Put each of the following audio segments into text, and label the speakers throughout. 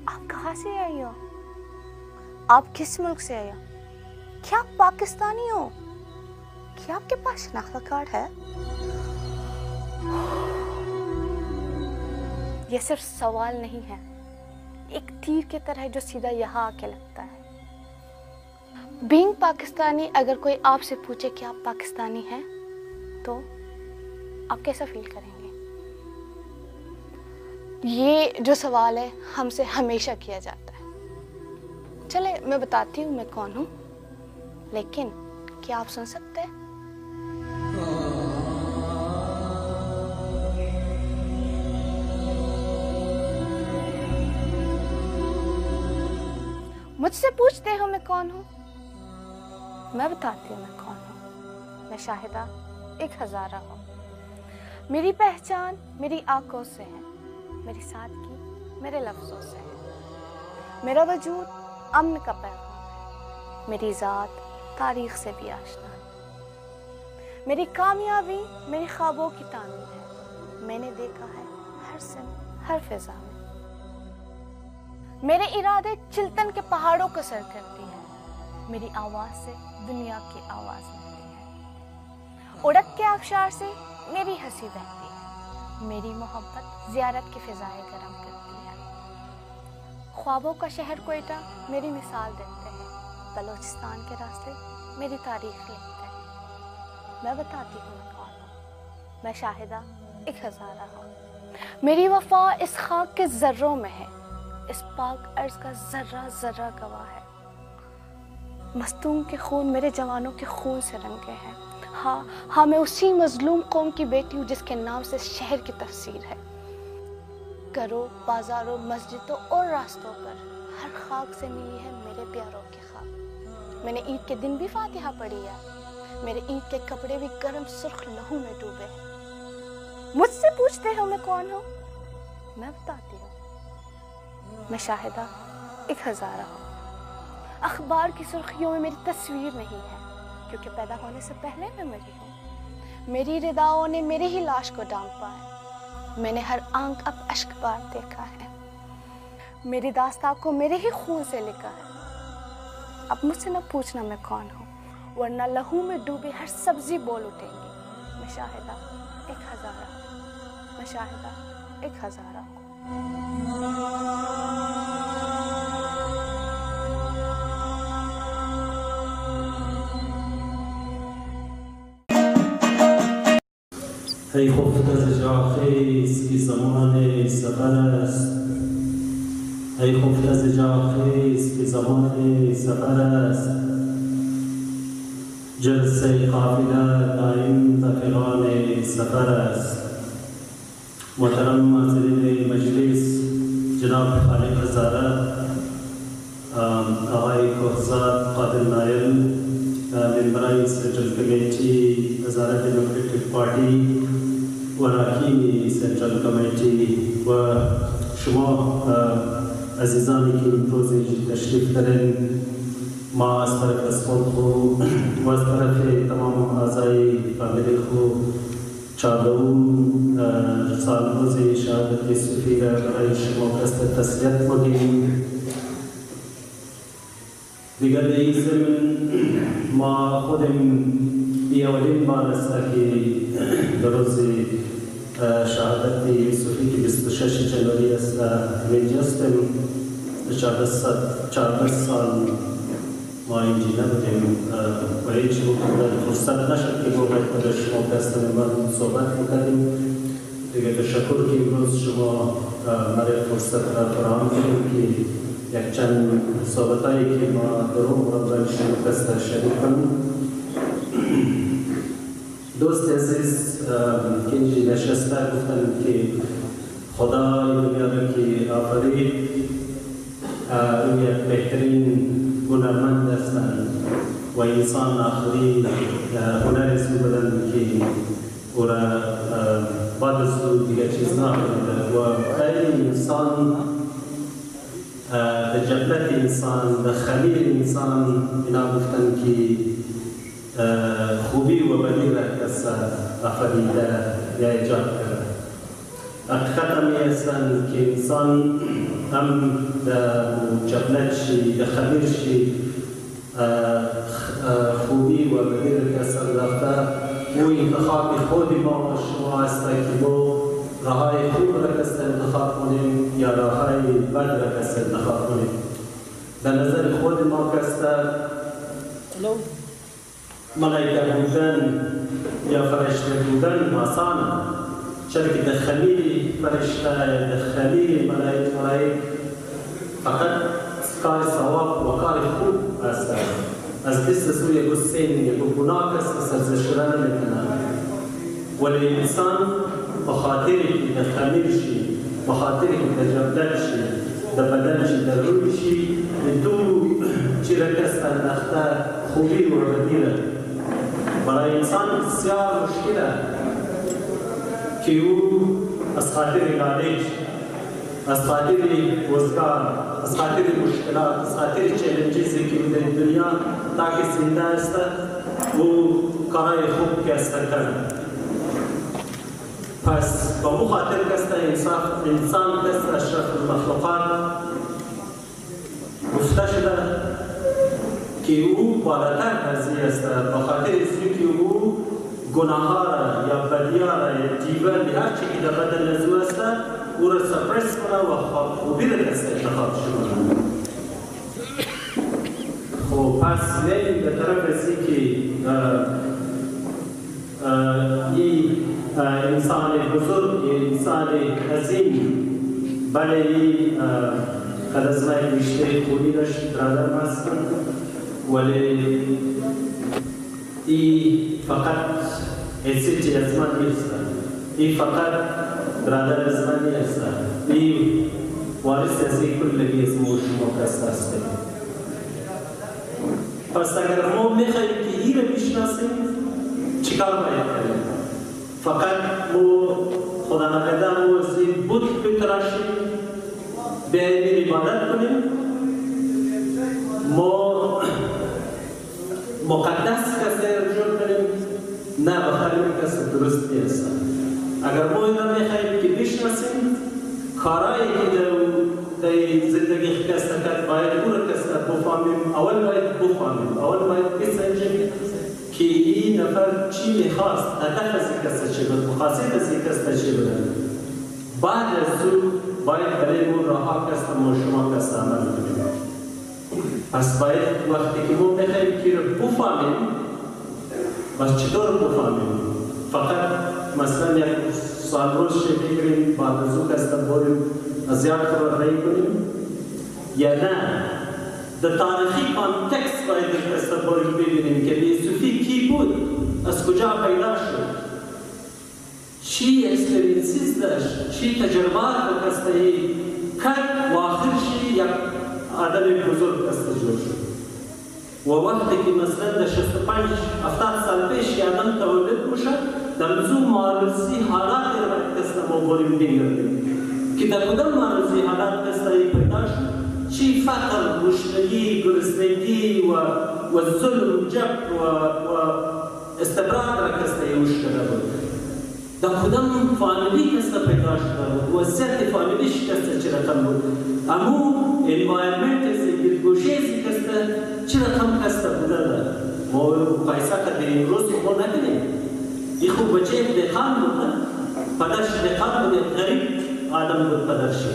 Speaker 1: आप कहाँ से आई हो? आप किस मुल्क से आई हो? क्या आप पाकिस्तानी हो? क्या आपके पास शनाख्त कार्ड है? यह सिर्फ सवाल नहीं है, एक तीर की तरह जो सीधा यहाँ आके लगता है। बीइंग पाकिस्तानी, अगर कोई आपसे पूछे कि आप पाकिस्तानी हैं, तो आप कैसा फील करेंगे? ये जो सवाल है हमसे हमेशा किया जाता है। चले मैं बताती हूँ मैं कौन हूँ, लेकिन क्या आप सुन सकते हैं? मुझसे पूछते हो मैं कौन हूँ, मैं बताती हूँ मैं कौन हूँ। मैं शाहिदा एक हज़ारा हूँ। मेरी पहचान मेरी आंखों से है, मेरी सादगी मेरे लफ्ज़ों से है। मेरा वजूद अमन का पैगाम है, मेरी ज़ात तारीख से भी आशना है। मेरी कामयाबी मेरे ख्वाबों की तामीर है, मैंने देखा है हर सिम हर फिजा में। मेरे इरादे चिल्तन के पहाड़ों को सर करती है, मेरी आवाज़ से दुनिया की आवाज़ मिलती है। उड़क के आबशार से मेरी हंसी बहती है, मेरी मोहब्बत ज़ियारत की फ़िज़ाएं गरम करती है। ख्वाबों का शहर कोयटा मेरी मिसाल देते हैं, बलोचिस्तान के रास्ते मेरी तारीख लिखते हैं। मैं बताती हूँ मैं कौन हूँ। मैं शाहिदा एक हज़ारा हूँ। मेरी वफा इस खाक के ज़र्रों में है, इस पाक अर्ज़ का ज़र्रा ज़र्रा गवाह है। मस्तूम के खून मेरे जवानों के खून से रंगे हैं। हाँ, मैं उसी मजलूम कौम की बेटी हूँ जिसके नाम से शहर की तफसीर है। घरों, बाजारों, मस्जिदों और रास्तों पर हर खाक से मिली है मेरे प्यारों की खाक। मैंने ईद के दिन भी फातिहा पढ़ी है, मेरे ईद के कपड़े भी गर्म सुर्ख लहू में डूबे हैं। मुझसे पूछते हो मैं कौन हूँ, मैं बताती हूँ मैं शाहिदा एक हज़ारा हूँ। अखबार की सुर्खियों में मेरी तस्वीर नहीं है, क्योंकि पैदा होने से पहले मैं मरी हूँ। मेरी रिदाओं ने मेरी ही लाश को ढांपा है, मैंने हर आंख अब अश्क बार देखा है। मेरी दास्तां को मेरे ही खून से लिखा है। अब मुझसे न पूछना मैं कौन हूँ, वरना लहू में डूबी हर सब्जी बोल उठेगी। मैं शाहिदा एक हज़ारा हूँ। मैं शाहिदा एक हज़ारा हूँ।
Speaker 2: ای خفته از جا خیز که زمان سفر است. ای خفته از جا خیز که زمان سفر است. جلسه قافله دائم و فغان سفر است. محترم معززین مجلس جناب خالق هزاره، آقای کوهزاد قادر نایل، ممبران سنترال کمیتی هزاره دموکراتیک پارتی و اراکین سنترال کمیتی و شما عزیزانی که امروز تشریف دارین، ما از طرف از خود و از طرف تمام اعضای فامیلی خود 14 سال روز شهادت صوفی را برای شما قصد تسلیت بودیم. دیگر در این زمین ما خودم اولین بار است که در روز شهادت صوفی که 26 جنوری است اینجا هستم. 14 سال ما اینجا نبودیم و هیچ فرصت نشد که باید با شما دست من صحبت میکردیم. دیگه تشکر که امروز شما مرا فرصت را فراهم کردید که یک چند صحبتایی که ما در اون را شما دست شریک کنیم. دوست عزیز که اینجا نشسته گفتن که خدا دنیا را که آفرید روی بهترین هنرمند هستند و انسان آخری هنر سو بدن که او را بعد از او دیگر چیز نآفریده و خیلی انسان در جبلت انسان در خلیل انسان اینا گفتن که خوبی و بدی را کس آفریده یا ایجاد کرده. حقیقت همی هستند که انسان هم جبلت شي خمیر شي خوبی و بدیر کسر رفته و انتخاب خودی ما و شما است که ما راهای خوب را کس انتخاب کنیم یا راهای بد را کس انتخاب کنیم. به نظر خود ما کسته ملائکه بودن یا فرشته بودن آسانه، چرا که دخلی فرشته دخلی ملائک فقط کار ثواب و کار خوب است. از دست سوی گسین یک گناه کس سرزشته نمیکنه، ولی انسان بخاطری که دخمیر شی، بخاطری که دجبلت شی، در بدن شی، در روی شی، دو چی را کس انداخته خوبی و بدیره. برای انسان بسیار مشکله که او از خاطر نالج، از خاطر روزگار، از خاطر مشکلات، از خاطر چیلنجیزی که در دنیا تاکه زنده است و کارهای خوب که است کرد. پس با مو خاطر کسته انسان کسته اشرف المخلوقات گفته شده که او بالاتر هستی است، با خاطر ازی که او گناه ها را یا بدی ها را یا دیوان یا هر چی که در بدن نزو است او را سپرس کنه و خوبی را کسته انتخاب شده. خب پس نیم به طرف ازی که این انسان بزرگ، انسان عظیم بله خلصمای بیشتر خوبی داشت برادر مستن، ولی ای فقط حیثیتی ازمانی است، ای فقط برادر ازمانی است، ای وارث ازی کلگی از شما کست است. پس اگر ما میخواییم که ای را بشناسیم چیکار باید کنیم؟ فقط مو خدا نکرده مو از این بت بتراشیم، بیاییم عبادت کنیم، ما مقدس کسی رجوع کنیم، نه بخیریم کسی درست نیست. اگر ما این را میخواییم که بشناسیم کارهایی که در زندگی کسی کرد باید او را کسی بفهمیم، اول باید بفهمیم، اول باید بسنجیم که این نفر چی میخواست، هدف از این کسته چی بود، مخاصیت از این کسته چی بود. بعد از او باید برای اون راه کسته ما شما کسته عمل کنیم. پس باید وقتی که ما بخواهیم که رو بفهمیم، بس چطور بفهمیم؟ فقط مثلا یک سال روز بگیریم بعد از او کسته بریم از یاد رو رای کنیم یا نه؟ در تاریخی کانتکست باید در کسته بریم ببینیم که یوسفی کی بود؟ از کجا پیدا شد؟ چی اکسپریانسیز داشت؟ چی تجربات به کسته کرد و آخرشی یک آدم بزرگ کسته جور شد. و وقتی که مثلا در 65-70 سال پیش یک آدم تولد میشد، در زو معرضی حالات رو کسته ما بریم بگردیم که در کدام معرضی حالات کسته پیدا شد؟ چی فقر، گشنگی، گرسنگی و ظلم، جبر و استبراد را کسته مشکل بود. در کدام فامیلی کسته پیدا شده بود، وضعیت فامیلیش کسته چی رقم بود، امو انوایرمنت ازی، گوشه ازی کسته چی رقم کسته بوده ده. ما مقایسه که در امروز ما نکنیم. ای خوب بچه دخان بود، پدرش دخان بود، غریب آدم بود پدرشی.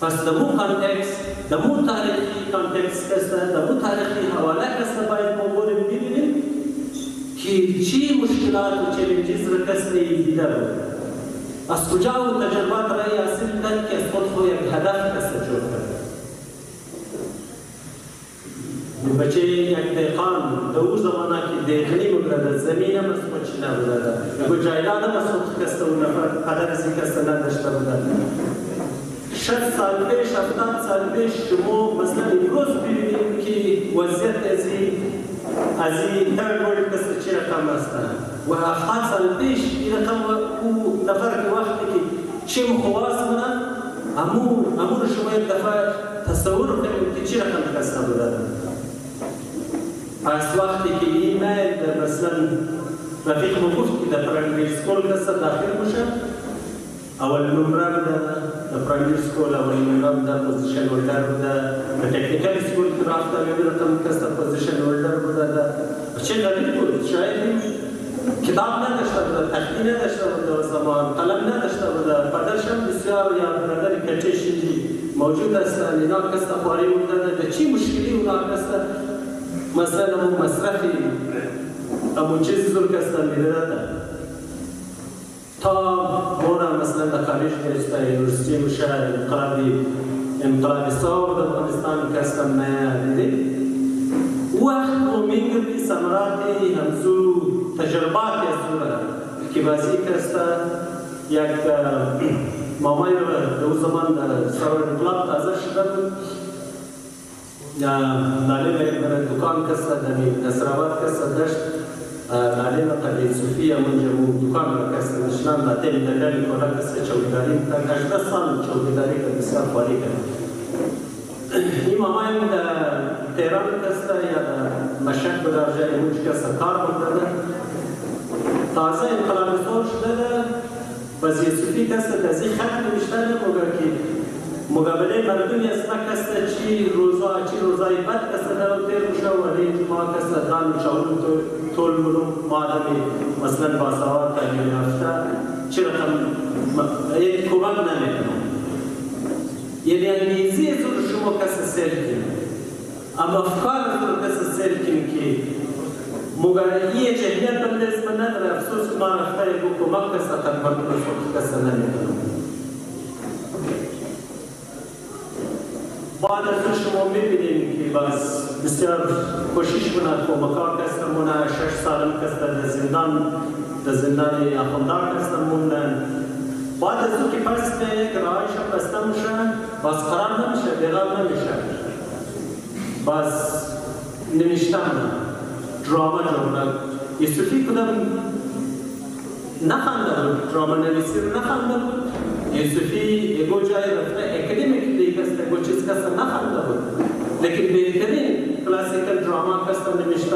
Speaker 2: پس دمو کانتکست، دمو تاریخی کانتکست کسته، دمو تاریخی حواله کسته باید ما بریم ببینیم که چی مشکلات و چلنجیز را کسته دیده بود. از کجا و تجربات رای حاصل کرد که از خود یک هدف کسته جور کرد. بچه یک دیقان در او زمانه که دیقنی بگرده، زمین هم از خودچی نبوده، یکو جایدان هم از خود کسته و نفر قدر از این کسته نداشته بوده. 60 سال پیش، 70 سال پیش شما مثلا امروز ببینید که وضعیت از این ترد ورلد کسته چی رقم است و 70 سال پیش این رقم او نفر که وقتی که چه مخواست کنند امو رو شما یک دفعه تصور کنید که چی رقم کسته بوده. پس وقتی که این میل مثلا رفیق مگفت که در پرایمری سکول کسته داخل بشه اول نمره بده در پرایمری سکول اولی مقام در پوزیشن هولدر بوده و تکنیکال سکول که رفته میبینم کس در پوزیشن هولدر بوده چه غریب بود شاید کتاب نداشته بوده تختی نداشته بوده و زمان قلم نداشته بوده پدرش هم بسیار یا برادر کچه شنجی موجود است اینا کس در خواری بوده به چی مشکلی اونا کس مثلا همون مصرفی همون چیزی زور کس در میده تا مورا مثلا در خارج نوشته یونیورسیتی میشه انقلابی سال در افغانستان کسکم نیدید وقت و میگردی ثمراتی همزو تجرباتی از دوره که بازی کسته یک مامای رو دو زمان در سرور انقلاب تازه شده بود نالی برای دکان کسته در نصرآباد کسته داشت نالی قدیر صوفی منجا دکان را کسته نشنان دا تیم دلالی کنه کسته چوکیداری تا 18 سال چوکیداری که بسیار خواهی کرد این مامای در تهران کسته یا در مشهد در جای موج کسته کار بوده تازه انقلاب سال شده وزیر صوفی کسته تازی خط نوشته که مقابله مردمی است کسته چی روزای بد کسته در تیر بشه ولی ما کسته دان شاول طول منو آدمی مثلا باسواد تعلیم یافته چی رقم یک کمک نمیکنه یعنی انگیزی زور شما کسته سیر کنه اما افکار زور کسته سیر کنه که مقابله جهنیت بنده اسم نداره افسوس ما رفته یک کمک کسته تنبرد رسول کسته نمیکنه بعد از شما میبینیم که باز بسیار کوشش کنند که مکار کسته مونه 6 سال کسته در زندان اخوندار کسته مونن بعد از او که پس به یک رایش هم بسته میشه باز قرار نمیشه بیغاب نمیشه باز نمیشتم دراما جمعه یوسفی کدام نخنده بود دراما نویسی رو نخنده بود یوسفی اگو جای رفته اکادمیک دیگه است اگو چیز کسته نخنده بود لیکن بهترین کلاسیکل دراما کسته نمیشته